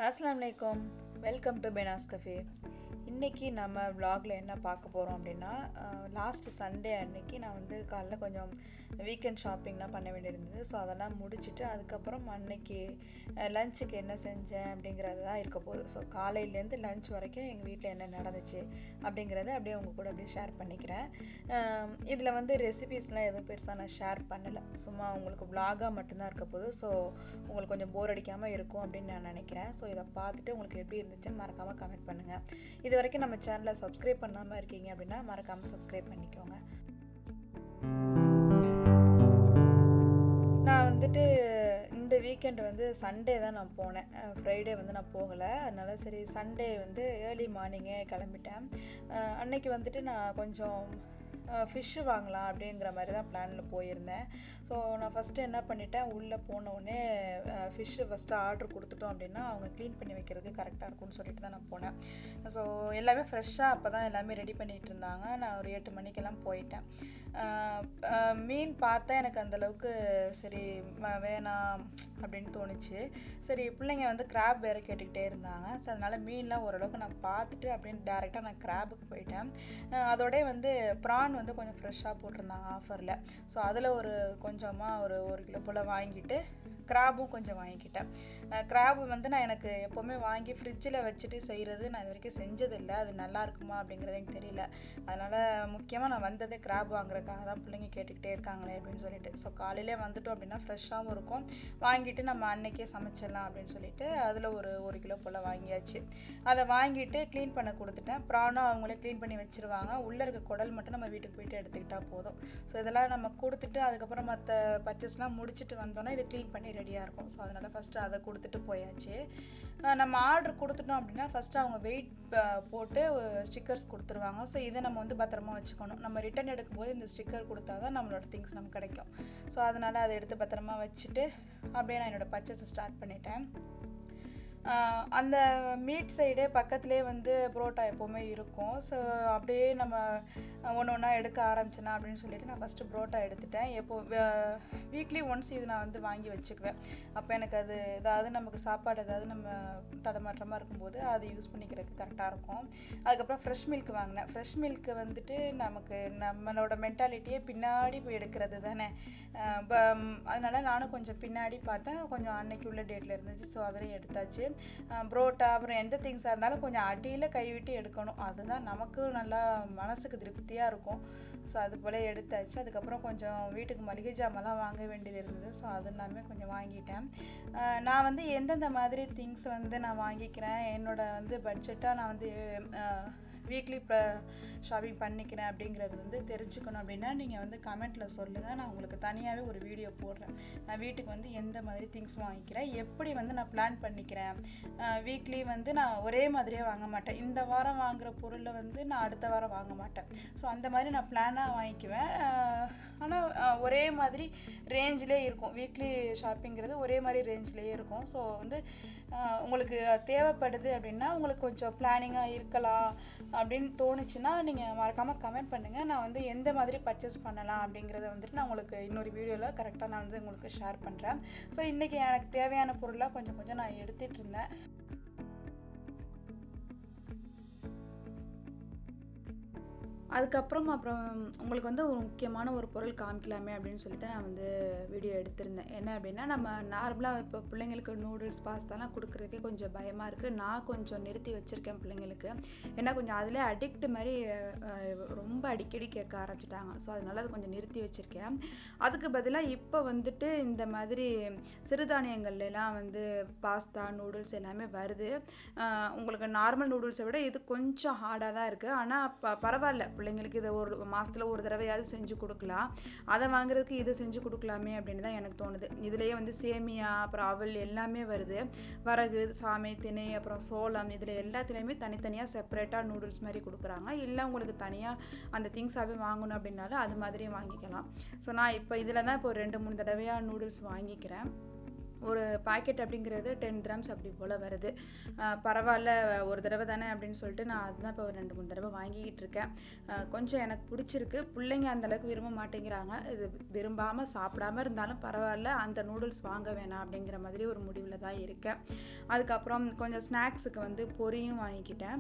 அஸ்ஸலாமு அலைக்கும். Welcome to பெனாஸ் cafe. இன்றைக்கி நம்ம vlogல என்ன பார்க்க போகிறோம் அப்படின்னா, லாஸ்ட்டு சண்டே அன்னைக்கு நான் வந்து காலைல கொஞ்சம் வீக்கெண்ட் ஷாப்பிங்லாம் பண்ண வேண்டியிருந்தது. ஸோ அதெல்லாம் முடிச்சுட்டு அதுக்கப்புறம் அன்னைக்கு லஞ்சுக்கு என்ன செஞ்சேன் அப்படிங்கிறது தான் இருக்க போகுது. ஸோ காலையிலேருந்து லஞ்ச் வரைக்கும் எங்கள் வீட்டில் என்ன நடந்துச்சு அப்படிங்கிறத அப்படியே உங்கள் கூட அப்படியே ஷேர் பண்ணிக்கிறேன். இதில் வந்து ரெசிபீஸ்லாம் எதுவும் பெருசாக நான் ஷேர் பண்ணலை, சும்மா உங்களுக்கு vlog-ஆ மட்டும்தான் இருக்க போகுது. ஸோ உங்களுக்கு கொஞ்சம் போர் அடிக்காமல் இருக்கும் அப்படின்னு நான் நினைக்கிறேன். ஸோ இதை பார்த்துட்டு உங்களுக்கு எப்படி இருந்துச்சுன்னு மறக்காமல் கமெண்ட் பண்ணுங்கள். இது வரைக்கும் நம்ம சேனலை சப்ஸ்கிரைப் பண்ணாமல் இருக்கீங்க அப்படின்னா மறக்காமல் சப்ஸ்கிரைப் பண்ணிக்கோங்க. நான் வந்துட்டு இந்த வீக்கெண்ட் வந்து சண்டே தான் நான் போனேன். ஃப்ரைடே வந்து நான் போகலை. அதனால் சரி சண்டே வந்து ஏர்லி மார்னிங்கே கிளம்பிட்டேன். அன்னைக்கு வந்துட்டு நான் கொஞ்சம் ஃபிஷ்ஷு வாங்கலாம் அப்படிங்கிற மாதிரி தான் பிளானில் போயிருந்தேன். ஸோ நான் ஃபஸ்ட்டு என்ன பண்ணிட்டேன், உள்ளே போனவுடனே ஃபிஷ்ஷு ஃபஸ்ட்டு ஆர்டர் கொடுத்துட்டோம் அப்படின்னா அவங்க க்ளீன் பண்ணி வைக்கிறதுக்கு கரெக்டாக இருக்கும்னு சொல்லிட்டு தான் நான் போனேன். ஸோ எல்லாமே ஃப்ரெஷ்ஷாக அப்போ தான் எல்லாமே ரெடி பண்ணிகிட்டு இருந்தாங்க. நான் ஒரு 8 மணிக்கெல்லாம் போயிட்டேன். மீன் பார்த்தா எனக்கு அந்தளவுக்கு சரி வேணாம் அப்படின்னு தோணுச்சு. சரி பிள்ளைங்க வந்து கிராப் வேறு கேட்டுக்கிட்டே இருந்தாங்க. ஸோ அதனால் மீன்லாம் ஓரளவுக்கு நான் பார்த்துட்டு அப்படின்னு டேரெக்டாக நான் கிராபுக்கு போயிட்டேன். அதோடய வந்து ப்ரான் வந்து கொஞ்சம் ஃப்ரெஷ்ஷாக போட்டிருந்தாங்க ஆஃபரில். ஸோ அதில் கொஞ்சமாக ஒரு கிலோ போல் வாங்கிட்டு கிராபும் கொஞ்சம் வாங்கிக்கிட்டேன். கிராபு வந்து நான் எனக்கு எப்போவுமே வாங்கி ஃப்ரிட்ஜில் வச்சுட்டு செய்கிறது நான் இது வரைக்கும் செஞ்சதில்லை. அது நல்லா இருக்குமா அப்படிங்கிறது எனக்கு தெரியல. அதனால் முக்கியமாக நான் வந்ததே கிராப் வாங்குறதுக்காக தான். பிள்ளைங்க கேட்டுக்கிட்டே இருக்காங்களே அப்படின்னு சொல்லிட்டு. ஸோ காலையிலே வந்துட்டோம் அப்படின்னா ஃப்ரெஷ்ஷாகவும் இருக்கும், வாங்கிட்டு நம்ம அன்னைக்கே சமைச்சிடலாம் அப்படின்னு சொல்லிட்டு அதில் ஒரு கிலோ போல் வாங்கியாச்சு. அதை வாங்கிட்டு க்ளீன் பண்ண கொடுத்துட்டேன். ப்ரானும் அவங்களே க்ளீன் பண்ணி வச்சுருவாங்க. உள்ளே இருக்க குடல் மட்டும் நம்ம வீட்டுக்கு போயிட்டு எடுத்துக்கிட்டால் போதும். ஸோ இதெல்லாம் நம்ம கொடுத்துட்டு அதுக்கப்புறம் மற்ற பர்ச்சேஸ்லாம் முடிச்சுட்டு வந்தோன்னா இது க்ளீன் பண்ணி ரெடியாக இருக்கும். ஸோ அதனால் ஃபஸ்ட்டு அதை கொடுத்துட்டு போயாச்சு. நம்ம ஆர்டர் கொடுத்துட்டோம் அப்படின்னா ஃபஸ்ட்டு அவங்க வெயிட் போட்டு ஸ்டிக்கர்ஸ் கொடுத்துருவாங்க. ஸோ இதை நம்ம வந்து பத்திரமா வச்சுக்கணும். நம்ம ரிட்டன் எடுக்கும்போது இந்த ஸ்டிக்கர் கொடுத்தா தான் நம்மளோட திங்ஸ் நமக்கு கிடைக்கும். ஸோ அதனால் அதை எடுத்து பத்திரமா வச்சுட்டு அப்படியே நான் என்னோடய பர்ச்சேஸை ஸ்டார்ட் பண்ணிட்டேன். அந்த மீட் சைடே பக்கத்துலேயே வந்து புரோட்டா எப்போவுமே இருக்கும். ஸோ அப்படியே நம்ம ஒன்று ஒன்றா எடுக்க ஆரம்பிச்சேனா அப்படின்னு சொல்லிட்டு நான் ஃபஸ்ட்டு புரோட்டா எடுத்துட்டேன். வீக்லி ஒன்ஸ் இது நான் வந்து வாங்கி வச்சுக்குவேன். அப்போ எனக்கு அது ஏதாவது நமக்கு சாப்பாடு ஏதாவது நம்ம தடமாற்றமாக இருக்கும்போது அது யூஸ் பண்ணிக்கிறதுக்கு கரெக்டாக இருக்கும். அதுக்கப்புறம் ஃப்ரெஷ் மில்க் வாங்கினேன். ஃப்ரெஷ் மில்க்கு வந்துட்டு நமக்கு நம்மளோட மென்டாலிட்டியே பின்னாடி போய் எடுக்கிறது தானே. அதனால் நானும் கொஞ்சம் பின்னாடி பார்த்தேன். கொஞ்சம் அன்னைக்கு உள்ள டேட்டில் இருந்துச்சு. ஸோ அதிலையும் எடுத்தாச்சு. புரோட்டா அப்புறம் எந்த திங்ஸாக இருந்தாலும் கொஞ்சம் அடியில் கைவிட்டு எடுக்கணும். அதுதான் நமக்கு நல்லா மனசுக்கு திருப்தியாக இருக்கும். ஸோ அது போல் எடுத்தாச்சு. அதுக்கப்புறம் கொஞ்சம் வீட்டுக்கு மளிகை ஜாமெல்லாம் வாங்க வேண்டியது இருந்தது. ஸோ அது எல்லாமே கொஞ்சம் வாங்கிட்டேன். நான் வந்து எந்தெந்த மாதிரி திங்ஸ் வந்து நான் வாங்கிக்கிறேன், என்னோடய வந்து பட்ஜெட்டாக நான் வந்து வீக்லி ஷாப்பிங் பண்ணிக்கிறேன் அப்படிங்கிறது வந்து தெரிஞ்சுக்கணும் அப்படின்னா நீங்கள் வந்து கமெண்ட்டில் சொல்லுங்கள். நான் உங்களுக்கு தனியாகவே ஒரு வீடியோ போடுறேன். நான் வீட்டுக்கு வந்து எந்த மாதிரி திங்ஸ் வாங்கிக்கிறேன், எப்படி வந்து நான் பிளான் பண்ணிக்கிறேன். வீக்லி வந்து நான் ஒரே மாதிரியே வாங்க மாட்டேன். இந்த வாரம் வாங்குகிற பொருளை வந்து நான் அடுத்த வாரம் வாங்க மாட்டேன். ஸோ அந்த மாதிரி நான் பிளானாக வாங்கிக்குவேன். ஆனால் ஒரே மாதிரி ரேஞ்சிலே இருக்கும். வீக்லி ஷாப்பிங்கிறது ஒரே மாதிரி ரேஞ்சிலே இருக்கும். ஸோ வந்து உங்களுக்கு தேவைப்படுது அப்படின்னா உங்களுக்கு கொஞ்சம் பிளானிங்காக இருக்கலாம் அப்படின்னு தோணுச்சுன்னா நீங்கள் மறக்காமல் கமெண்ட் பண்ணுங்கள். நான் வந்து எந்த மாதிரி பர்ச்சேஸ் பண்ணலாம் அப்படிங்கிறத வந்துட்டு நான் உங்களுக்கு இன்னொரு வீடியோவில் கரெக்டாக நான் வந்து உங்களுக்கு ஷேர் பண்ணுறேன். ஸோ இன்றைக்கி எனக்கு தேவையான பொருளாக கொஞ்சம் கொஞ்சம் நான் எடுத்துகிட்டு இருந்தேன். அப்புறம் உங்களுக்கு வந்து ஒரு முக்கியமான ஒரு பொருள் காமிக்கலாமே அப்படின்னு சொல்லிட்டு நான் வந்து வீடியோ எடுத்திருந்தேன். என்ன அப்படின்னா, நம்ம நார்மலாக இப்போ பிள்ளைங்களுக்கு நூடுல்ஸ் பாஸ்தாலாம் கொடுக்குறதுக்கே கொஞ்சம் பயமாக இருக்குது. நான் கொஞ்சம் நிறுத்தி வச்சுருக்கேன் பிள்ளைங்களுக்கு. ஏன்னா கொஞ்சம் அதிலே அடிக்ட் மாதிரி ரொம்ப அடிக்கடி கேட்க ஆரம்பிச்சிட்டாங்க. ஸோ அதனால் அது கொஞ்சம் நிறுத்தி வச்சுருக்கேன். அதுக்கு பதிலாக இப்போ வந்துட்டு இந்த மாதிரி சிறுதானியங்கள்லாம் வந்து பாஸ்தா நூடுல்ஸ் எல்லாமே வருது. உங்களுக்கு நார்மல் நூடுல்ஸை விட இது கொஞ்சம் ஹார்டாக தான் இருக்குது. ஆனால் பரவாயில்ல, பிள்ளைங்களுக்கு இதை ஒரு மாதத்தில் ஒரு தடவையாவது செஞ்சு கொடுக்கலாம். அதை வாங்குறதுக்கு இதை செஞ்சு கொடுக்கலாமே அப்படின்னு தான் எனக்கு தோணுது. இதுலேயே வந்து சேமியா அப்புறம் அவல் எல்லாமே வருது. வரகு சாமை திணை அப்புறம் சோளம் இதில் எல்லாத்துலேயுமே தனித்தனியாக செப்பரேட்டாக நூடுல்ஸ் மாதிரி கொடுக்குறாங்க. இல்லை உங்களுக்கு தனியாக அந்த திங்ஸாகவே வாங்கணும் அப்படின்னாலும் அது மாதிரியும் வாங்கிக்கலாம். ஸோ நான் இப்போ இதில் தான் இப்போ 2-3 தடவையாக நூடுல்ஸ் வாங்கிக்கிறேன். ஒரு பாக்கெட் அப்படிங்கிறது 10 கிராம்ஸ் அப்படி போல் வருது. பரவாயில்ல, ஒரு தடவை தானே அப்படின்னு சொல்லிட்டு நான் அதுதான் இப்போ 2-3 தடவை வாங்கிக்கிட்டு இருக்கேன். கொஞ்சம் எனக்கு பிடிச்சிருக்கு. பிள்ளைங்க அந்தளவுக்கு விரும்ப மாட்டேங்கிறாங்க. இது விரும்பாமல் சாப்பிடாமல் இருந்தாலும் பரவாயில்ல, அந்த நூடுல்ஸ் வாங்க வேணாம் அப்படிங்கிற மாதிரி ஒரு முடிவில் தான் இருக்கேன். அதுக்கப்புறம் கொஞ்சம் ஸ்நாக்ஸுக்கு வந்து பொரியும் வாங்கிக்கிட்டேன்.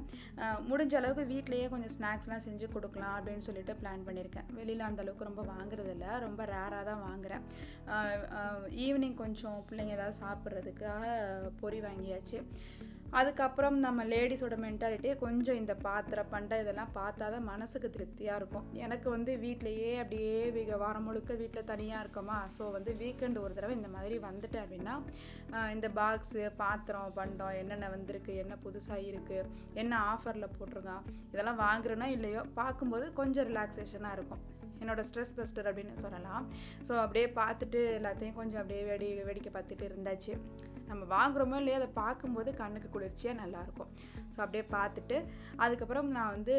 முடிஞ்ச அளவுக்கு வீட்டிலையே கொஞ்சம் ஸ்நாக்ஸ்லாம் செஞ்சு கொடுக்கலாம் அப்படின்னு சொல்லிட்டு பிளான் பண்ணியிருக்கேன். வெளியில் அந்தளவுக்கு ரொம்ப வாங்குறதில்ல, ரொம்ப ரேராக தான் வாங்குகிறேன். ஈவினிங் கொஞ்சம் பிள்ளைங்க ஏதாவது சாப்பிட்றதுக்காக பொரி வாங்கியாச்சு. அதுக்கப்புறம் நம்ம லேடிஸோட மென்டாலிட்டியே கொஞ்சம் இந்த பாத்திரம் பண்டை இதெல்லாம் பார்த்தா தான் மனசுக்கு திருப்தியாக இருக்கும். எனக்கு வந்து வீட்டிலையே அப்படியே வாரம் முழுக்க வீட்டில் தனியாக இருக்கோமா, ஸோ வந்து வீக்கெண்டு ஒரு தடவை இந்த மாதிரி வந்துட்டேன் அப்படின்னா இந்த பாக்ஸு பாத்திரம் பண்டம் என்னென்ன வந்திருக்கு, என்ன புதுசாக இருக்குது, என்ன ஆஃபரில் போட்டிருக்கான், இதெல்லாம் வாங்குறேனோ இல்லையோ பார்க்கும்போது கொஞ்சம் ரிலாக்ஸேஷனாக இருக்கும். என்னோடய ஸ்ட்ரெஸ் பஸ்டர் அப்படின்னு சொல்லலாம். ஸோ அப்படியே பார்த்துட்டு எல்லாத்தையும் கொஞ்சம் அப்படியே வேடிக்கை பார்த்துட்டு இருந்தாச்சு. நம்ம வாங்குகிறோமோ இல்லையோ அதை பார்க்கும்போது கண்ணுக்கு குளிர்ச்சியாக நல்லாயிருக்கும். ஸோ அப்படியே பார்த்துட்டு அதுக்கப்புறம் நான் வந்து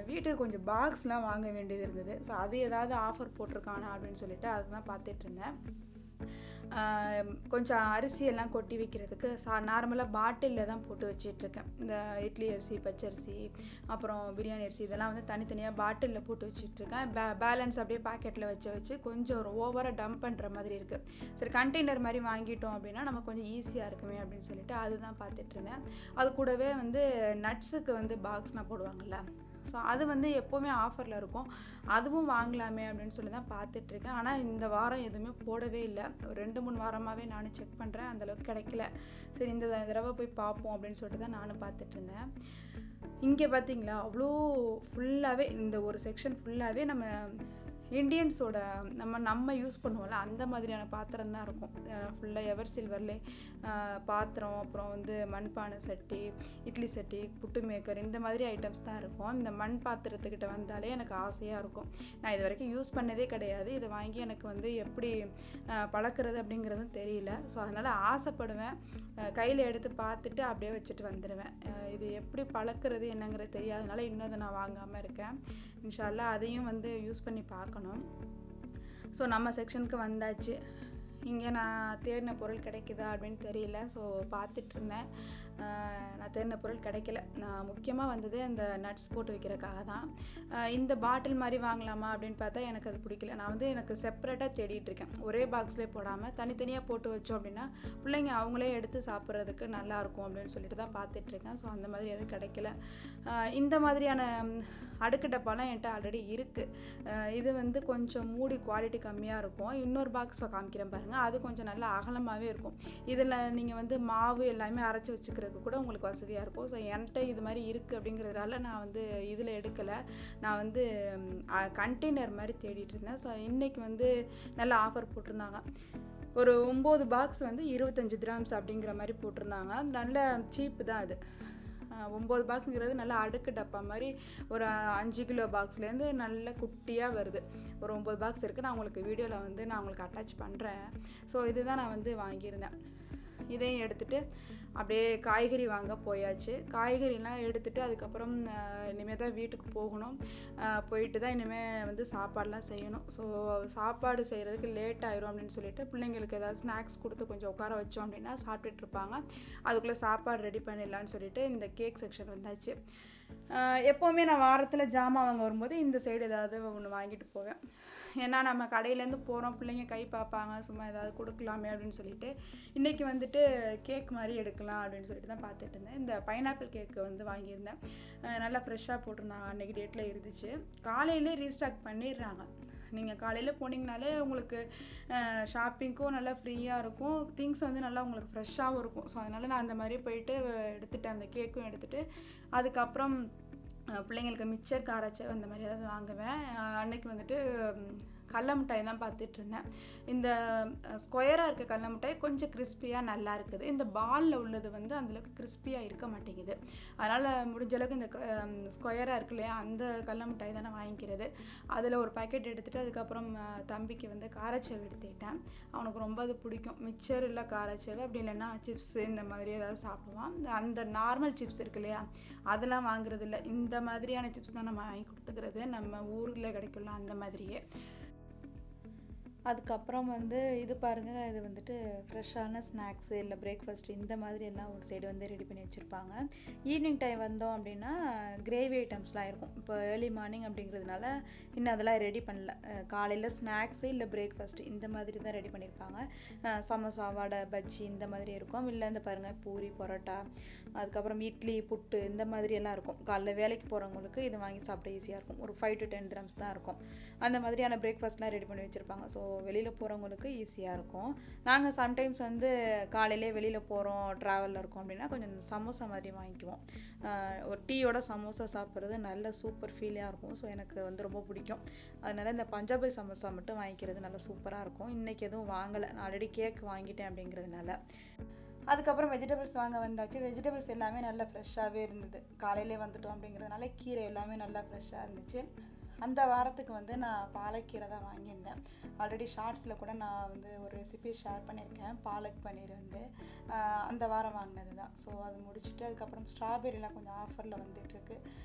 வீட்டுக்கு கொஞ்சம் பாக்ஸ்லாம் வாங்க வேண்டியது இருந்தது. ஸோ அது ஏதாவது ஆஃபர் போட்டிருக்கானா அப்படின்னு சொல்லிட்டு அதுதான் பார்த்துட்டு இருந்தேன். கொஞ்சம் அரிசியெல்லாம் கொட்டி வைக்கிறதுக்கு நார்மலாக பாட்டிலில் தான் போட்டு வச்சிட்ருக்கேன். இந்த இட்லி அரிசி, பச்சரிசி, அப்புறம் பிரியாணி அரிசி இதெல்லாம் வந்து தனித்தனியாக பாட்டிலில் போட்டு வச்சிட்ருக்கேன். பேலன்ஸ் அப்படியே பாக்கெட்டில் வச்சு கொஞ்சம் ஒரு ஓவராக டம்ப் பண்ணுற மாதிரி இருக்குது. சரி, கண்டெய்னர் மாதிரி வாங்கிட்டோம் அப்படின்னா நம்ம கொஞ்சம் ஈஸியாக இருக்குமே அப்படின்னு சொல்லிட்டு அதுதான் பார்த்துட்ருந்தேன். அது கூடவே வந்து நட்ஸுக்கு வந்து பாக்ஸ்னால் போடுவாங்கள்ல, ஸோ அது வந்து எப்போவுமே ஆஃபரில் இருக்கும், அதுவும் வாங்கலாமே அப்படின்னு சொல்லி தான் பார்த்துட்ருக்கேன். ஆனால் இந்த வாரம் எதுவுமே போடவே இல்லை. ஒரு 2-3 வாரமாகவே நானும் செக் பண்ணுறேன், அந்தளவுக்கு கிடைக்கல. சரி, இந்த தடவை போய் பார்ப்போம் அப்படின்னு சொல்லிட்டு தான் நானும் பார்த்துட்ருந்தேன். இங்கே பார்த்தீங்களா, அவ்வளோ ஃபுல்லாகவே இந்த ஒரு செக்ஷன் ஃபுல்லாகவே நம்ம இண்டியன்ஸோட நம்ம யூஸ் பண்ணுவோம்ல அந்த மாதிரியான பாத்திரம் தான் இருக்கும். ஃபுல்லாக எவர் சில்வர்லே பாத்திரம், அப்புறம் வந்து மண்பானை சட்டி, இட்லி சட்டி, புட்டு மேக்கர் இந்த மாதிரி ஐட்டம்ஸ் தான் இருக்கும். இந்த மண் பாத்திரத்துக்கிட்ட வந்தாலே எனக்கு ஆசையாக இருக்கும். நான் இது வரைக்கும் யூஸ் பண்ணதே கிடையாது. இதை வாங்கி எனக்கு வந்து எப்படி பழக்கிறது அப்படிங்கிறதும் தெரியல. ஸோ அதனால் ஆசைப்படுவேன், கையில் எடுத்து பார்த்துட்டு அப்படியே வச்சுட்டு வந்துடுவேன். இது எப்படி பழக்கிறது என்னங்கிறது தெரியாதனால இன்னும் அதை நான் வாங்காமல் இருக்கேன். இன்ஷா அல்லாஹ் அதையும் வந்து யூஸ் பண்ணி பார்க்கணும். ஸோ நம்ம செக்ஷனுக்கு வந்தாச்சு. இங்கே நான் தேடின பொருள் கிடைக்குதா அப்படின்னு தெரியல. ஸோ பார்த்துட்ருந்தேன், நான் தேடின பொருள் கிடைக்கல. நான் முக்கியமாக வந்தது அந்த நட்ஸ் போட்டு வைக்கிறதுக்காக தான். இந்த பாட்டில் மாதிரி வாங்கலாமா அப்படின்னு பார்த்தா எனக்கு அது பிடிக்கல. நான் வந்து எனக்கு செப்பரேட்டாக தேடிட்டுருக்கேன். ஒரே பாக்ஸ்லேயே போடாமல் தனித்தனியாக போட்டு வச்சோம் அப்படின்னா பிள்ளைங்க அவங்களே எடுத்து சாப்பிட்றதுக்கு நல்லாயிருக்கும் அப்படின்னு சொல்லிட்டு தான் பார்த்துட்ருக்கேன். ஸோ அந்த மாதிரி எதுவும் கிடைக்கல. இந்த மாதிரியான அடுக்கு டப்பாலாம் என்கிட்ட ஆல்ரெடி இருக்குது. இது வந்து கொஞ்சம் மூடி குவாலிட்டி கம்மியாக இருக்கும். இன்னொரு பாக்ஸ் காமிக்கிறேன் பாருங்கள், அது கொஞ்சம் நல்லா அகலமாகவே இருக்கும். இதில் நீங்கள் வந்து மாவு எல்லாமே அரைச்சி வச்சுக்கிறதுக்கு கூட உங்களுக்கு வசதியாக இருக்கும். ஸோ என்கிட்ட இது மாதிரி இருக்குது அப்படிங்கிறதுனால நான் வந்து இதில் எடுக்கலை. நான் வந்து கண்டெய்னர் மாதிரி தேடிட்டு இருந்தேன். ஸோ இன்றைக்கி வந்து நல்ல ஆஃபர் போட்டிருந்தாங்க. ஒரு 9 பாக்ஸ் வந்து 25 திராம்ஸ் அப்படிங்கிற மாதிரி போட்டிருந்தாங்க. நல்ல சீப்பு தான் அது. 9 பாக்ஸுங்கிறது நல்லா அடுக்கு டப்பா மாதிரி ஒரு 5 கிலோ பாக்ஸ்லேருந்து நல்ல குட்டியாக வருது. ஒரு 9 பாக்ஸ் இருக்குது. நான் உங்களுக்கு வீடியோவில் வந்து நான் உங்களுக்கு அட்டாச் பண்ணுறேன். ஸோ இதுதான் நான் வந்து வாங்கியிருந்தேன். இதையும் எடுத்துகிட்டு அப்படியே காய்கறி வாங்க போயாச்சு. காய்கறிலாம் எடுத்துகிட்டு அதுக்கப்புறம் இனிமேல் தான் வீட்டுக்கு போகணும். போயிட்டு தான் இனிமேல் வந்து சாப்பாடெலாம் செய்யணும். ஸோ சாப்பாடு செய்கிறதுக்கு லேட் ஆயிரும் அப்படின்னு சொல்லிட்டு பிள்ளைங்களுக்கு ஏதாவது ஸ்நாக்ஸ் கொடுத்து கொஞ்சம் உட்கார வச்சோம் அப்படின்னா சாப்பிட்டுட்டு இருப்பாங்க. அதுக்குள்ளே சாப்பாடு ரெடி பண்ணிடலான்னு சொல்லிட்டு இந்த கேக் செக்ஷன் வந்தாச்சு. எப்போவுமே நான் வாரத்தில் ஜாமான் வாங்க வரும்போது இந்த சைடு ஏதாவது ஒன்று வாங்கிட்டு போவேன். ஏன்னா நம்ம கடையிலேருந்து போகிறோம், பிள்ளைங்க கை பார்ப்பாங்க, சும்மா ஏதாவது கொடுக்கலாமே அப்படின்னு சொல்லிட்டு இன்றைக்கி வந்துட்டு கேக் மாதிரி எடுக்கலாம் அப்படின்னு சொல்லிட்டு தான் பார்த்துட்டு இருந்தேன். இந்த பைனாப்பிள் கேக்கு வந்து வாங்கியிருந்தேன். நல்லா ஃப்ரெஷ்ஷாக போட்டிருந்தாங்க, அன்றைக்கி டேட்டில் இருந்துச்சு. காலையிலே ரீஸ்டாக் பண்ணிடுறாங்க. நீங்கள் காலையில் போனீங்கனாலே உங்களுக்கு ஷாப்பிங்க்கும் நல்லா ஃப்ரீயாக இருக்கும், திங்ஸ் வந்து நல்லா உங்களுக்கு ஃப்ரெஷ்ஷாகவும் இருக்கும். ஸோ அதனால் நான் அந்த மாதிரி போயிட்டு எடுத்துகிட்டேன், அந்த கேக்கும் எடுத்துகிட்டு அதுக்கப்புறம் பிள்ளைங்களுக்கு மிச்சர் காராச்சேவ் அந்த மாதிரி ஏதாவது வாங்குவேன். அன்றைக்கி வந்துட்டு கடல மிட்டாய் தான் பார்த்துட்ருந்தேன். இந்த ஸ்கொயராக இருக்க கடல மிட்டாய் கொஞ்சம் கிறிஸ்பியாக நல்லா இருக்குது. இந்த பாலில் உள்ளது வந்து அந்தளவுக்கு கிறிஸ்பியாக இருக்க மாட்டேங்குது. அதனால் முடிஞ்ச அளவுக்கு இந்த ஸ்கொயராக இருக்கு இல்லையா, அந்த கடல மிட்டாய் தான் நான் வாங்கிக்கிறது. அதில் ஒரு பேக்கெட் எடுத்துகிட்டு அதுக்கப்புறம் தம்பிக்கு வந்து காராச்சேவ் எடுத்துக்கிட்டேன். அவனுக்கு ரொம்ப அது பிடிக்கும். மிக்சர் இல்லை காராச்சேவ், அப்படி இல்லைன்னா சிப்ஸு இந்த மாதிரி ஏதாவது சாப்பிடுவான். அந்த நார்மல் சிப்ஸ் இருக்கு இல்லையா, அதெல்லாம் வாங்குறது இல்லை. இந்த மாதிரியான சிப்ஸ் தான் நம்ம வாங்கி கொடுத்துக்கிறது, நம்ம ஊரில் கிடைக்கல அந்த மாதிரியே. அதுக்கப்புறம் வந்து இது பாருங்கள், இது வந்துட்டு ஃப்ரெஷ்ஷான ஸ்நாக்ஸு இல்லை பிரேக்ஃபாஸ்ட் இந்த மாதிரி எல்லாம் ஒரு சைடு வந்து ரெடி பண்ணி வச்சுருப்பாங்க. ஈவினிங் டைம் வந்தோம் அப்படின்னா கிரேவி ஐட்டம்ஸ்லாம் இருக்கும். இப்போ ஏர்லி மார்னிங் அப்படிங்கிறதுனால இன்னும் அதெல்லாம் ரெடி பண்ணல. காலையில் ஸ்நாக்ஸு இல்லை பிரேக்ஃபாஸ்ட் இந்த மாதிரி தான் ரெடி பண்ணியிருப்பாங்க. சமோசா, வடை, பஜ்ஜி இந்த மாதிரி இருக்கும். இல்லை இந்த பாருங்கள் பூரி, பரோட்டா, அதுக்கப்புறம் இட்லி, புட்டு இந்த மாதிரி எல்லாம் இருக்கும். காலைல வேலைக்கு போகிறவங்களுக்கு இது வாங்கி சாப்பிட ஈஸியாக இருக்கும். ஒரு 5 to 10 dirhams தான் இருக்கும். அந்த மாதிரியான பிரேக்ஃபாஸ்ட்லாம் ரெடி பண்ணி வச்சுருப்பாங்க. ஸோ வெளியில் போகிறவங்களுக்கு ஈஸியாக இருக்கும். நாங்கள் சம்டைம்ஸ் வந்து காலையிலே வெளியில் போகிறோம், ட்ராவலில் இருக்கோம் அப்படின்னா கொஞ்சம் சமோசா மாதிரி வாங்கிக்குவோம். ஒரு டீயோட சமோசா சாப்பிட்றது நல்ல சூப்பர் ஃபீலாக இருக்கும். ஸோ எனக்கு வந்து ரொம்ப பிடிக்கும். அதனால் இந்த பஞ்சாபி சமோசா மட்டும் வாங்கிக்கிறது நல்லா சூப்பராக இருக்கும். இன்றைக்கி எதுவும் வாங்கலை, நான் ஆல்ரெடி கேக் வாங்கிட்டேன் அப்படிங்கிறதுனால. அதுக்கப்புறம் வெஜிடபிள்ஸ் வாங்க வந்தாச்சு. வெஜிடபிள்ஸ் எல்லாமே நல்லா ஃப்ரெஷ்ஷாகவே இருந்தது. காலையிலே வந்துட்டோம் அப்படிங்கிறதுனால கீரை எல்லாமே நல்லா ஃப்ரெஷ்ஷாக இருந்துச்சு. அந்த வாரத்துக்கு வந்து நான் பாலக்கீரை தான் வாங்கியிருந்தேன். ஆல்ரெடி ஷார்ட்ஸில் கூட நான் வந்து ஒரு ரெசிபி ஷேர் பண்ணியிருக்கேன். பாலக் பன்னீர் வந்து அந்த வாரம் வாங்கினது தான். ஸோ அது முடிச்சுட்டு அதுக்கப்புறம் ஸ்ட்ராபெரிலாம் கொஞ்சம் ஆஃபரில் வந்துட்டுருக்கு.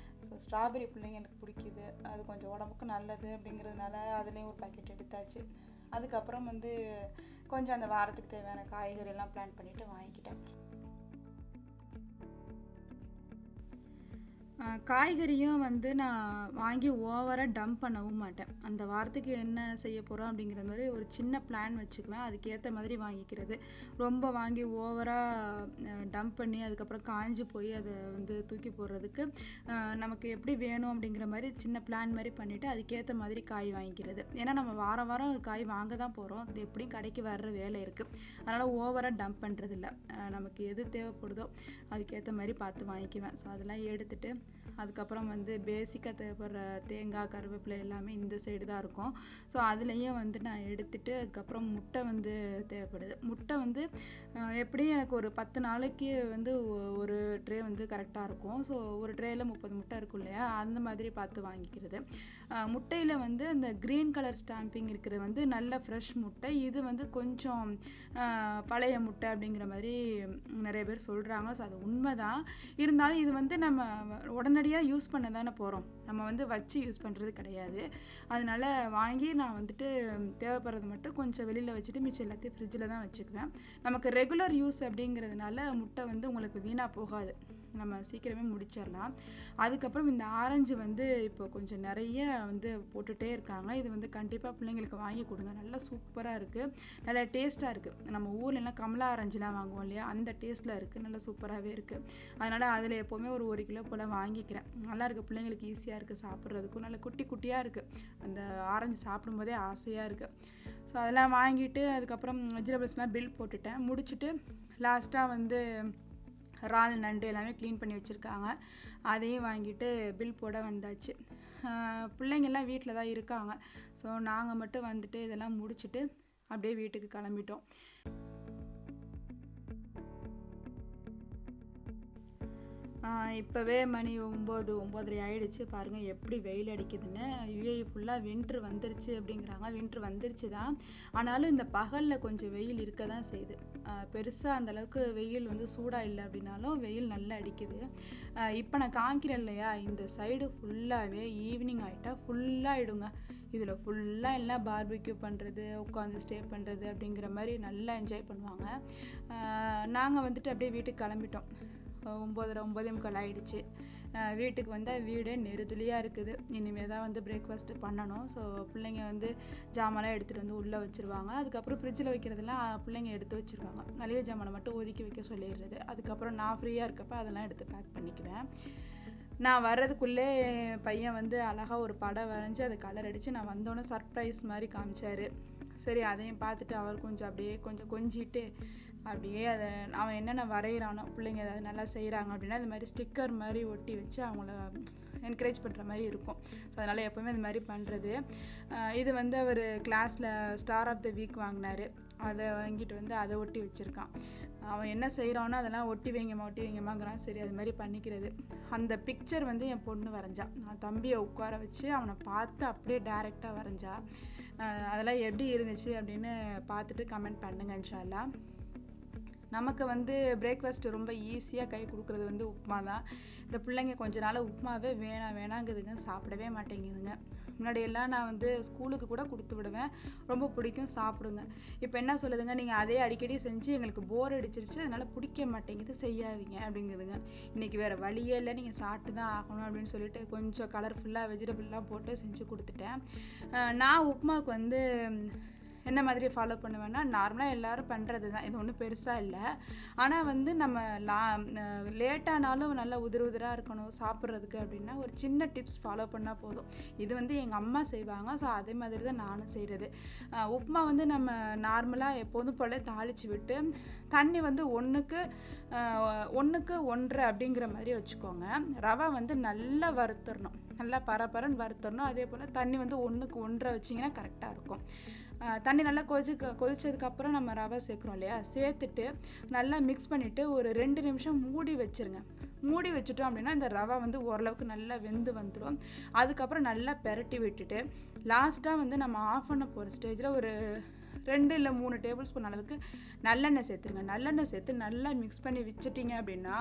ஸோ ஸ்ட்ராபெரி பிள்ளைங்க எனக்கு பிடிக்குது, அது கொஞ்சம் உடம்புக்கு நல்லது அப்படிங்கிறதுனால அதுலேயும் ஒரு பாக்கெட் எடுத்தாச்சு. அதுக்கப்புறம் வந்து கொஞ்சம் அந்த வாரத்துக்கு தேவையான காய்கறியெல்லாம் பிளான் பண்ணிவிட்டு வாங்கிக்கிட்டேன். காய்கறியும் வந்து நான் வாங்கி ஓவராக டம்ப் பண்ணவும் மாட்டேன். அந்த வாரத்துக்கு என்ன செய்ய போகிறோம் அப்படிங்கிற மாதிரி ஒரு சின்ன பிளான் வச்சுக்குவேன். அதுக்கேற்ற மாதிரி வாங்கிக்கிறது. ரொம்ப வாங்கி ஓவராக டம்ப் பண்ணி அதுக்கப்புறம் காஞ்சி போய் அதை வந்து தூக்கி போடுறதுக்கு நமக்கு எப்படி வேணும் அப்படிங்கிற மாதிரி சின்ன பிளான் மாதிரி பண்ணிவிட்டு அதுக்கேற்ற மாதிரி காய் வாங்கிக்கிறது. ஏன்னா நம்ம வாரம் வாரம் காய் வாங்க தான் போகிறோம். அது எப்படியும் கடைக்கு வர்ற வேலை இருக்குது. அதனால் ஓவராக டம்ப் பண்ணுறதில்ல. நமக்கு எது தேவைப்படுதோ அதுக்கேற்ற மாதிரி பார்த்து வாங்கிக்குவேன். ஸோ அதெல்லாம் எடுத்துகிட்டு அதுக்கப்புறம் வந்து பேசிக்காக தேவைப்படுற தேங்காய், கருவேப்பிலை எல்லாமே இந்த சைடு தான் இருக்கும். ஸோ அதுலேயும் வந்து நான் எடுத்துகிட்டு அதுக்கப்புறம் முட்டை வந்து தேவைப்படுது. முட்டை வந்து எப்படியும் எனக்கு ஒரு 10 நாளைக்கு வந்து ஒரு ட்ரே வந்து கரெக்டாக இருக்கும். ஸோ ஒரு ட்ரேயில் 30 முட்டை இருக்கும் இல்லையா, அந்த மாதிரி பார்த்து வாங்கிக்கிறது. முட்டையில் வந்து அந்த க்ரீன் கலர் ஸ்டாம்பிங் இருக்கிறது வந்து நல்ல ஃப்ரெஷ் முட்டை. இது வந்து கொஞ்சம் பழைய முட்டை அப்படிங்கிற மாதிரி நிறைய பேர் சொல்கிறாங்க. ஸோ அது உண்மை தான். இருந்தாலும் இது வந்து நம்ம உடனடியாக யூஸ் பண்ண தானே போகிறோம், நம்ம வந்து வச்சு யூஸ் பண்ணுறது கிடையாது. அதனால் வாங்கி நான் வந்துட்டு தேவைப்படுறது மட்டும் கொஞ்சம் வெளியில் வச்சுட்டு மிச்சம் எல்லாத்தையும் ஃப்ரிட்ஜில் தான் வச்சுக்குவேன். நமக்கு ரெகுலர் யூஸ் அப்படிங்கிறதுனால முட்டை வந்து உங்களுக்கு வீணாக போகாது, நம்ம சீக்கிரமே முடிச்சிடலாம். அதுக்கப்புறம் இந்த ஆரஞ்சு வந்து இப்போ கொஞ்சம் நிறைய வந்து போட்டுகிட்டே இருக்காங்க. இது வந்து கண்டிப்பாக பிள்ளைங்களுக்கு வாங்கி கொடுங்க. நல்லா சூப்பராக இருக்குது, நல்லா டேஸ்ட்டாக இருக்குது. நம்ம ஊர்லலாம் கமலா ஆரஞ்சுலாம் வாங்குவோம் இல்லையா, அந்த டேஸ்ட்டில் இருக்குது, நல்லா சூப்பராகவே இருக்குது. அதனால் அதில் எப்போவுமே ஒரு 1 கிலோ போல் வாங்கிக்கிறேன். நல்லா இருக்குது, பிள்ளைங்களுக்கு ஈஸியாக இருக்குது சாப்பிட்றதுக்கும். நல்லா குட்டி குட்டியாக இருக்குது. அந்த ஆரஞ்சு சாப்பிடும்போதே ஆசையாக இருக்குது. ஸோ அதெல்லாம் வாங்கிட்டு அதுக்கப்புறம் வெஜிடபிள்ஸ்லாம் பில் போட்டுட்டேன். முடிச்சுட்டு லாஸ்ட்டாக வந்து இறால், நண்டு எல்லாமே க்ளீன் பண்ணி வச்சுருக்காங்க. அதையும் வாங்கிட்டு பில் போட வந்தாச்சு. பிள்ளைங்கள்லாம் வீட்டில் தான் இருக்காங்க. ஸோ நாங்கள் மட்டும் வந்துட்டு இதெல்லாம் முடிச்சுட்டு அப்படியே வீட்டுக்கு கிளம்பிட்டோம். இப்போவே மணி 9, 9:30 ஆகிடுச்சு. பாருங்கள் எப்படி வெயில் அடிக்குதுன்னு. யுஏஇ ஃபுல்லாக வின்ட்ரு வந்துருச்சு அப்படிங்கிறாங்க. வின்ட்ரு வந்துருச்சு தான், ஆனாலும் இந்த பகலில் கொஞ்சம் வெயில் இருக்க தான் செய்யுது. பெருசாக அந்தளவுக்கு வெயில் வந்து சூடாக இல்லை அப்படின்னாலும் வெயில் நல்லா அடிக்குது. இப்போ நான் காமிக்கிறேன் இல்லையா, இந்த சைடு ஃபுல்லாகவே ஈவினிங் ஆகிட்டா ஃபுல்லாகிடுங்க. இதில் ஃபுல்லாக எல்லாம் பார்பிக்யூ பண்ணுறது, உட்காந்து ஸ்டே பண்ணுறது அப்படிங்கிற மாதிரி நல்லா என்ஜாய் பண்ணுவாங்க. நாங்கள் வந்துட்டு அப்படியே வீட்டுக்கு கிளம்பிட்டோம். 9:45 ஆகிடுச்சு. வீட்டுக்கு வந்தால் வீடே நெருதுலியாக இருக்குது. இனிமேல் தான் வந்து பிரேக்ஃபாஸ்ட்டு பண்ணணும். ஸோ பிள்ளைங்க வந்து ஜாமான்லாம் எடுத்துகிட்டு வந்து உள்ளே வச்சுருவாங்க. அதுக்கப்புறம் ஃப்ரிட்ஜில் வைக்கிறதெல்லாம் பிள்ளைங்க எடுத்து வச்சுருவாங்க. மளிகை ஜாமானை மட்டும் ஒதுக்கி வைக்க சொல்லிடுறது. அதுக்கப்புறம் நான் ஃப்ரீயாக இருக்கப்போ அதெல்லாம் எடுத்து பேக் பண்ணிக்குவேன். நான் வர்றதுக்குள்ளே பையன் வந்து அழகாக ஒரு படம் வரைஞ்சி அதை கலர் அடித்து நான் வந்தோன்னே சர்ப்ரைஸ் மாதிரி காமிச்சார். சரி அதையும் பார்த்துட்டு அவர் கொஞ்சம் அப்படியே கொஞ்சம் கொஞ்சிட்டு அப்படியே அதை அவன் என்னென்ன வரைகிறானோ, பிள்ளைங்க ஏதாவது நல்லா செய்கிறாங்க அப்படின்னா இது மாதிரி ஸ்டிக்கர் மாதிரி ஒட்டி வச்சு அவங்கள என்கரேஜ் பண்ணுற மாதிரி இருக்கும். ஸோ அதனால் எப்போவுமே இது மாதிரி பண்ணுறது. இது வந்து அவர் கிளாஸில் ஸ்டார் ஆஃப் த வீக் வாங்கினார். அதை வாங்கிட்டு வந்து அதை ஒட்டி வச்சுருக்கான். அவன் என்ன செய்கிறானோ அதெல்லாம் ஒட்டி வைங்கம்மாங்கிறான். சரி அது மாதிரி பண்ணிக்கிறது. அந்த பிக்சர் வந்து என் பொண்ணு வரைஞ்சா. நான் தம்பியை உட்கார வச்சு அவனை பார்த்து அப்படியே டைரெக்டாக வரைஞ்சா. அதெல்லாம் எப்படி இருந்துச்சு அப்படின்னு பார்த்துட்டு கமெண்ட் பண்ணுங்க இன்ஷா அல்லாஹ். நமக்கு வந்து பிரேக்ஃபாஸ்ட்டு ரொம்ப ஈஸியாக கை கொடுக்குறது வந்து உப்புமா தான். இந்த பிள்ளைங்க கொஞ்ச நாள் உப்புமாவே வேணாங்குதுங்க, சாப்பிடவே மாட்டேங்குதுங்க. முன்னாடியெல்லாம் நான் வந்து ஸ்கூலுக்கு கூட கொடுத்து விடுவேன், ரொம்ப பிடிக்கும், சாப்பிடுங்க. இப்போ என்ன சொல்லுதுங்க, நீங்கள் அதே அடிக்கடி செஞ்சு எங்களுக்கு போர் அடிச்சிருச்சு, அதனால் பிடிக்க மாட்டேங்குது, செய்யாதீங்க அப்படிங்குதுங்க. இன்றைக்கி வேறு வழியே இல்லை, நீங்கள் சாப்பிட்டு தான் ஆகணும் அப்படின்னு சொல்லிட்டு கொஞ்சம் கலர்ஃபுல்லாக வெஜிடபிள்லாம் போட்டு செஞ்சு கொடுத்துட்டேன். நான் உப்புமாவுக்கு வந்து என்ன மாதிரி ஃபாலோ பண்ணுவேன்னா, நார்மலாக எல்லோரும் பண்ணுறது தான், இது ஒன்றும் பெருசாக இல்லை. ஆனால் வந்து நம்ம லேட்டானாலும் நல்லா உதிராக இருக்கணும் சாப்பிட்றதுக்கு அப்படின்னா ஒரு சின்ன டிப்ஸ் ஃபாலோ பண்ணால் போதும். இது வந்து எங்கள் அம்மா செய்வாங்க, ஸோ அதே மாதிரி தான் நானும் செய்கிறது. உப்புமா வந்து நம்ம நார்மலாக எப்போதும் போல் தாளித்து விட்டு தண்ணி வந்து 1க்கு 1:1 அப்படிங்கிற மாதிரி வச்சுக்கோங்க. ரவை வந்து நல்லா வறுத்துடணும், நல்லா பரபரன்னு வறுத்துடணும். அதே போல் தண்ணி வந்து 1:1 வச்சிங்கன்னா கரெக்டாக இருக்கும். தண்ணி நல்லா கொதிச்சதுக்கப்புறம் நம்ம ரவை சேர்க்குறோம் இல்லையா, சேர்த்துட்டு நல்லா மிக்ஸ் பண்ணிவிட்டு ஒரு 2 நிமிஷம் மூடி வச்சுருங்க. மூடி வச்சுட்டோம் அப்படின்னா இந்த ரவை வந்து ஓரளவுக்கு நல்லா வெந்து வந்துடும். அதுக்கப்புறம் நல்லா பெரட்டி விட்டுட்டு லாஸ்ட்டாக வந்து நம்ம ஆஃப் பண்ண போகிற ஸ்டேஜில் ஒரு 2 இல்லை 3 டேபிள் ஸ்பூன் அளவுக்கு நல்லெண்ணெய் சேர்த்துருங்க. நல்லெண்ணெய் சேர்த்து நல்லா மிக்ஸ் பண்ணி வச்சுட்டிங்க அப்படின்னா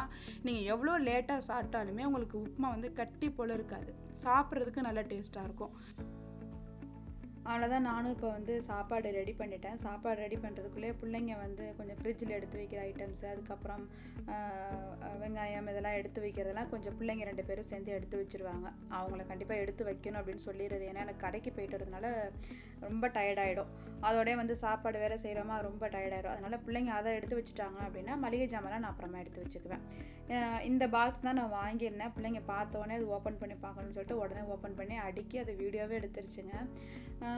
நீங்கள் எவ்வளோ லேட்டாக சாப்பிட்டாலுமே உங்களுக்கு உப்புமா வந்து கட்டி போல் இருக்காது, சாப்பிட்றதுக்கு நல்லா டேஸ்ட்டாக இருக்கும். அவ்வளோதான், நானும் இப்போ வந்து சாப்பாடு ரெடி பண்ணிட்டேன். சாப்பாடு ரெடி பண்ணுறதுக்குள்ளே பிள்ளைங்க வந்து கொஞ்சம் ஃப்ரிட்ஜில் எடுத்து வைக்கிற ஐட்டம்ஸு, அதுக்கப்புறம் வெங்காயம் இதெல்லாம் எடுத்து வைக்கிறதெல்லாம் கொஞ்சம் பிள்ளைங்க 2 பேரும் சேர்ந்து எடுத்து வச்சுருவாங்க. அவங்கள கண்டிப்பாக எடுத்து வைக்கணும் அப்படின்னு சொல்லிடுறது. ஏன்னா எனக்கு கடைக்கு போயிட்டு வரதுனால ரொம்ப டயர்டாயிடும். அதோடய வந்து சாப்பாடு வேறு செய்கிறோமா, ரொம்ப டயர்டாயிடும். அதனால் பிள்ளைங்க அதை எடுத்து வச்சுட்டாங்க அப்படின்னா மளிகை ஜாமான்லாம் நான் அப்புறமா எடுத்து வச்சுக்குவேன். இந்த பாக்ஸ் தான் நான் வாங்கியிருந்தேன். பிள்ளைங்க பார்த்தோன்னே அது ஓப்பன் பண்ணி பார்க்கணும்னு சொல்லிட்டு உடனே ஓப்பன் பண்ணி அடுக்கி அதை வீடியோவே எடுத்துருச்சுங்க.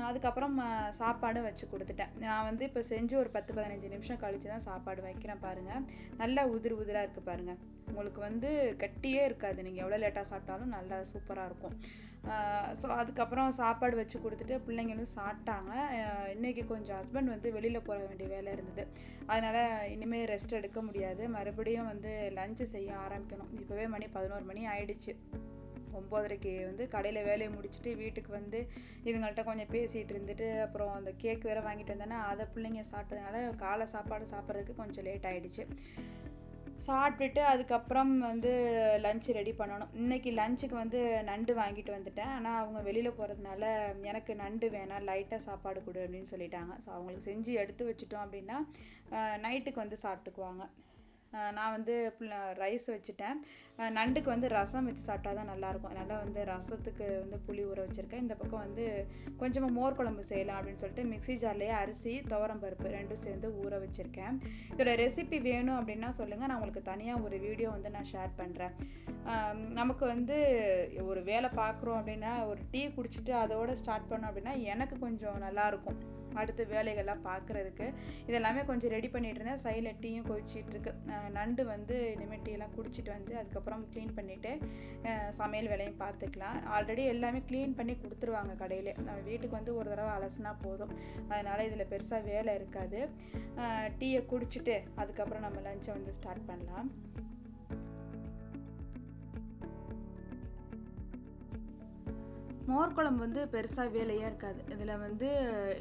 அதுக்கப்புறம் சாப்பாடும் வச்சு கொடுத்துட்டேன். நான் வந்து இப்போ செஞ்சு ஒரு 10-15 நிமிஷம் கழித்து தான் சாப்பாடு வைக்கிறேன். பாருங்கள், நல்லா உதிராக இருக்குது பாருங்கள். உங்களுக்கு வந்து கட்டியே இருக்காது, நீங்கள் எவ்வளோ லேட்டாக சாப்பிட்டாலும் நல்லா சூப்பராக இருக்கும். ஸோ அதுக்கப்புறம் சாப்பாடு வச்சு கொடுத்துட்டு பிள்ளைங்களும் சாப்பிட்டாங்க. இன்றைக்கி கொஞ்சம் ஹஸ்பண்ட் வந்து வெளியில் போக வேண்டிய வேலை இருந்தது, அதனால் இனிமேல் ரெஸ்ட் எடுக்க முடியாது. மறுபடியும் வந்து லஞ்சு செய்ய ஆரம்பிக்கணும். இப்போவே மணி 11 மணி ஆயிடுச்சு. 9:30க்கு வந்து கடையில் வேலையை முடிச்சுட்டு வீட்டுக்கு வந்து இதுங்கள்ட்ட கொஞ்சம் பேசிகிட்டு இருந்துட்டு அப்புறம் அந்த கேக் வேறு வாங்கிட்டு வந்தேன்னா அதை பிள்ளைங்க சாப்பிட்டதுனால காலை சாப்பாடு சாப்பிட்றதுக்கு கொஞ்சம் லேட் ஆகிடுச்சு. சாப்பிட்டுட்டு அதுக்கப்புறம் வந்து லஞ்சு ரெடி பண்ணணும். இன்றைக்கி லஞ்சுக்கு வந்து நண்டு வாங்கிட்டு வந்துட்டேன். ஆனால் அவங்க வெளியில் போகிறதுனால எனக்கு நண்டு வேணாம், லைட்டாக சாப்பாடு கொடு அப்படின்னு சொல்லிட்டாங்க. ஸோ அவங்களுக்கு செஞ்சு எடுத்து வச்சுட்டோம் அப்படின்னா நைட்டுக்கு வந்து சாப்பிட்டுக்குவாங்க. நான் வந்து ரைஸ் வச்சுட்டேன். நண்டுக்கு வந்து ரசம் வச்சு சாப்பிட்டா தான் நல்லாயிருக்கும். அதனால் வந்து ரசத்துக்கு வந்து புளி ஊற வச்சுருக்கேன். இந்த பக்கம் வந்து கொஞ்சமாக மோர் குழம்பு செய்யலாம் அப்படின்னு சொல்லிட்டு மிக்ஸி ஜார்லேயே அரிசி துவரம் பருப்பு 2 சேர்ந்து ஊற வச்சுருக்கேன். இதோட ரெசிபி வேணும் அப்படின்னா சொல்லுங்கள், நான் உங்களுக்கு தனியாக ஒரு வீடியோ வந்து நான் ஷேர் பண்ணுறேன். நமக்கு வந்து ஒரு வேலை பார்க்குறோம் அப்படின்னா ஒரு டீ குடிச்சிட்டு அதோடு ஸ்டார்ட் பண்ணோம் அப்படின்னா எனக்கு கொஞ்சம் நல்லாயிருக்கும் அடுத்த வேலைகள்லாம் பார்க்குறதுக்கு. இதெல்லாமே கொஞ்சம் ரெடி பண்ணிகிட்டு இருந்தேன். சைடில் டீயும் கொதிச்சிட்ருக்கு. நண்டு வந்து இனிமேல் டீலாம் குடிச்சிட்டு வந்து அதுக்கப்புறம் க்ளீன் பண்ணிவிட்டு சமையல் வேலையும் பார்த்துக்கலாம். ஆல்ரெடி எல்லாமே க்ளீன் பண்ணி கொடுத்துருவாங்க கடையில். நம்ம வீட்டுக்கு வந்து ஒரு தடவை அலசினா போதும், அதனால் இதில் பெருசாக வேலை இருக்காது. டீயை குடிச்சிட்டு அதுக்கப்புறம் நம்ம லஞ்சை வந்து ஸ்டார்ட் பண்ணலாம். மோர் குழம்பு வந்து பெருசாக வேலையாக இருக்காது. இதில் வந்து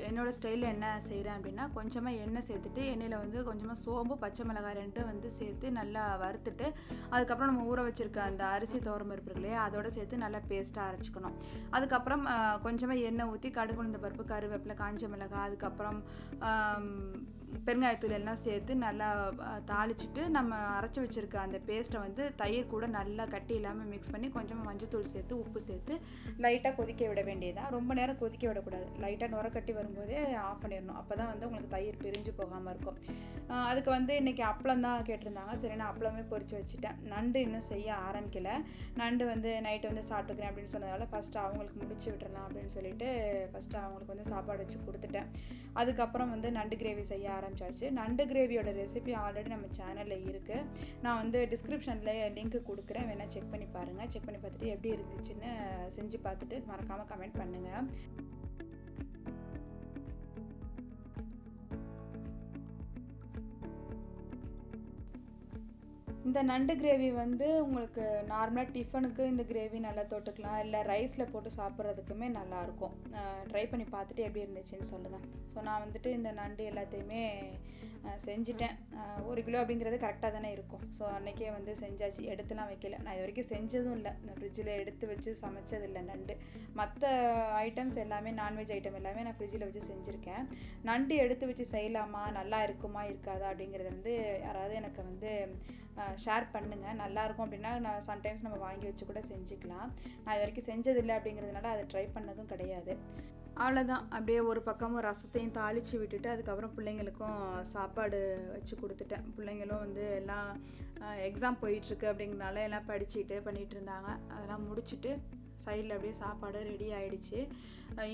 என்னோடய ஸ்டைலில் என்ன செய்கிறேன் அப்படின்னா, கொஞ்சமாக எண்ணெய் சேர்த்துட்டு எண்ணெயில் வந்து கொஞ்சமாக சோம்பு, பச்சை மிளகாய் 2 வந்து சேர்த்து நல்லா வறுத்துட்டு அதுக்கப்புறம் நம்ம ஊற வச்சுருக்க அந்த அரிசி துவரம் பருப்பு இருக்கு இல்லையா, அதோடு சேர்த்து நல்லா பேஸ்ட்டாக அரைச்சிக்கணும். அதுக்கப்புறம் கொஞ்சமாக எண்ணெய் ஊற்றி கடுகு உளுந்த பருப்பு, கருவேப்பிலை, காஞ்ச மிளகாய், அதுக்கப்புறம் பெருங்காயத்தூள் எல்லாம் சேர்த்து நல்லா தாளிச்சிட்டு நம்ம அரைச்சி வச்சுருக்க அந்த பேஸ்ட்டை வந்து தயிர் கூட நல்லா கட்டி இல்லாமல் மிக்ஸ் பண்ணி கொஞ்சமாக மஞ்சத்தூள் சேர்த்து உப்பு சேர்த்து லைட்டாக கொதிக்க விட வேண்டியதான். ரொம்ப நேரம் கொதிக்க விடக்கூடாது. லைட்டாக நுர கட்டி வரும்போதே ஆஃப் பண்ணிடணும். அப்போ தான் வந்து உங்களுக்கு தயிர் பிரிஞ்சு போகாமல் இருக்கும். அதுக்கு வந்து இன்றைக்கி அப்பளம் தான் கேட்டிருந்தாங்க. சரி, நான் அப்பளமே பொரித்து வச்சுட்டேன். நண்டு இன்னும் செய்ய ஆரம்பிக்கலை. நண்டு வந்து நைட்டு வந்து சாப்பிட்டுக்கிறேன் அப்படின்னு சொன்னதால ஃபஸ்ட்டு அவங்களுக்கு முடிச்சு விட்டுறலாம் அப்படின்னு சொல்லிட்டு ஃபஸ்ட்டு அவங்களுக்கு வந்து சாப்பாடு வச்சு கொடுத்துட்டேன். அதுக்கப்புறம் வந்து நண்டு கிரேவி செய்ய ஆரம்பிச்சாச்சு. நண்டு கிரேவியோட ரெசிபி ஆல்ரெடி நம்ம சேனலில் இருக்குது. நான் வந்து டிஸ்கிரிப்ஷனில் லிங்க் கொடுக்குறேன், வேணால் செக் பண்ணி பாருங்கள். செக் பண்ணி பார்த்துட்டு எப்படி இருந்துச்சுன்னு செஞ்சு பார்த்துட்டு மறக்காமல் கமெண்ட் பண்ணுங்கள். இந்த நண்டு கிரேவி வந்து உங்களுக்கு நார்மலாக டிஃபனுக்கு இந்த கிரேவி நல்லா தொட்டுக்கலாம், இல்லை ரைஸில் போட்டு சாப்பிட்றதுக்குமே நல்லாயிருக்கும். ட்ரை பண்ணி பார்த்துட்டு எப்படி இருந்துச்சுன்னு சொல்லுங்கள். ஸோ நான் வந்துட்டு இந்த நண்டு எல்லாத்தையுமே செஞ்சுட்டேன். 1 கிலோ அப்படிங்கிறது கரெக்டாக தானே இருக்கும். ஸோ அன்றைக்கே வந்து செஞ்சாச்சு, எடுத்துலாம் வைக்கல. நான் இது வரைக்கும் செஞ்சதும் இல்லை, இந்த ஃப்ரிட்ஜில் எடுத்து வச்சு சமைச்சதில்லை நண்டு. மற்ற ஐட்டம்ஸ் எல்லாமே நான்வெஜ் ஐட்டம் எல்லாமே நான் ஃப்ரிட்ஜில் வச்சு செஞ்சுருக்கேன். நண்டு எடுத்து வச்சு செய்யலாமா, நல்லா இருக்குமா இருக்காதா அப்படிங்கிறது வந்து யாராவது எனக்கு வந்து ஷேர் பண்ணுங்கள். நல்லாயிருக்கும் அப்படின்னா நான் சம்டைம்ஸ் நம்ம வாங்கி வச்சு கூட செஞ்சுக்கலாம். நான் இது வரைக்கும் செஞ்சதில்லை அப்படிங்கிறதுனால அதை ட்ரை பண்ணதும் கிடையாது. அவ்வளோதான், அப்படியே ஒரு பக்கமும் ரசத்தையும் தாளித்து விட்டுட்டு அதுக்கப்புறம் பிள்ளைங்களுக்கும் சாப்பாடு வச்சு கொடுத்துட்டேன். பிள்ளைங்களும் வந்து எல்லாம் எக்ஸாம் போயிட்டுருக்கு அப்படிங்கிறதுனால எல்லாம் படிச்சுட்டு பண்ணிகிட்டு இருந்தாங்க. அதெல்லாம் முடிச்சுட்டு சைடில் அப்படியே சாப்பாடு ரெடி ஆகிடுச்சு.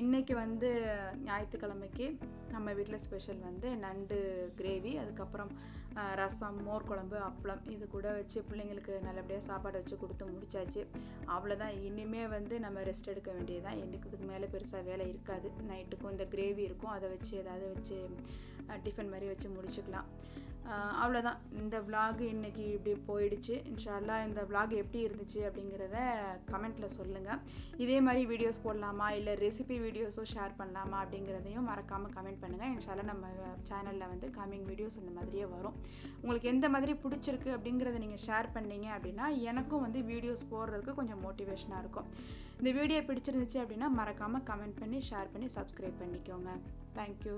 இன்றைக்கி வந்து ஞாயிற்றுக்கிழமைக்கு நம்ம வீட்டில் ஸ்பெஷல் வந்து நண்டு கிரேவி, அதுக்கப்புறம் ரசம், மோர் குழம்பு, அப்பளம் இது கூட வச்சு பிள்ளைங்களுக்கு நல்லபடியாக சாப்பாடு வச்சு கொடுத்து முடிச்சாச்சு. அவ்வளோதான், இனிமேல் வந்து நம்ம ரெஸ்ட் எடுக்க வேண்டியதுதான். எனக்கு இதுக்கு மேலே பெருசாக வேலை இருக்காது. நைட்டுக்கும் இந்த கிரேவி இருக்கும், அதை வச்சு ஏதாவது வச்சு டிஃபன் மாதிரி வச்சு முடிச்சுக்கலாம். அவ்வளோதான், இந்த vlog இன்றைக்கி இப்படி போயிடுச்சு. இன்ஷா அல்லாஹ் இந்த vlog எப்படி இருந்துச்சு அப்படிங்கிறத கமெண்ட்டில் சொல்லுங்கள். இதே மாதிரி வீடியோஸ் போடலாமா இல்லை ரெசிபி வீடியோஸும் ஷேர் பண்ணலாமா அப்படிங்கிறதையும் மறக்காமல் கமெண்ட் பண்ணுங்கள். இன்ஷா அல்லாஹ் நம்ம சேனலில் வந்து கம்மிங் வீடியோஸ் இந்த மாதிரியே வரும். உங்களுக்கு எந்த மாதிரி பிடிச்சிருக்கு அப்படிங்கிறத நீங்கள் ஷேர் பண்ணீங்க அப்படின்னா எனக்கும் வந்து வீடியோஸ் போடுறதுக்கு கொஞ்சம் மோட்டிவேஷனாக இருக்கும். இந்த வீடியோ பிடிச்சிருந்துச்சு அப்படின்னா மறக்காமல் கமெண்ட் பண்ணி ஷேர் பண்ணி சப்ஸ்கிரைப் பண்ணிக்கோங்க. தேங்க்யூ.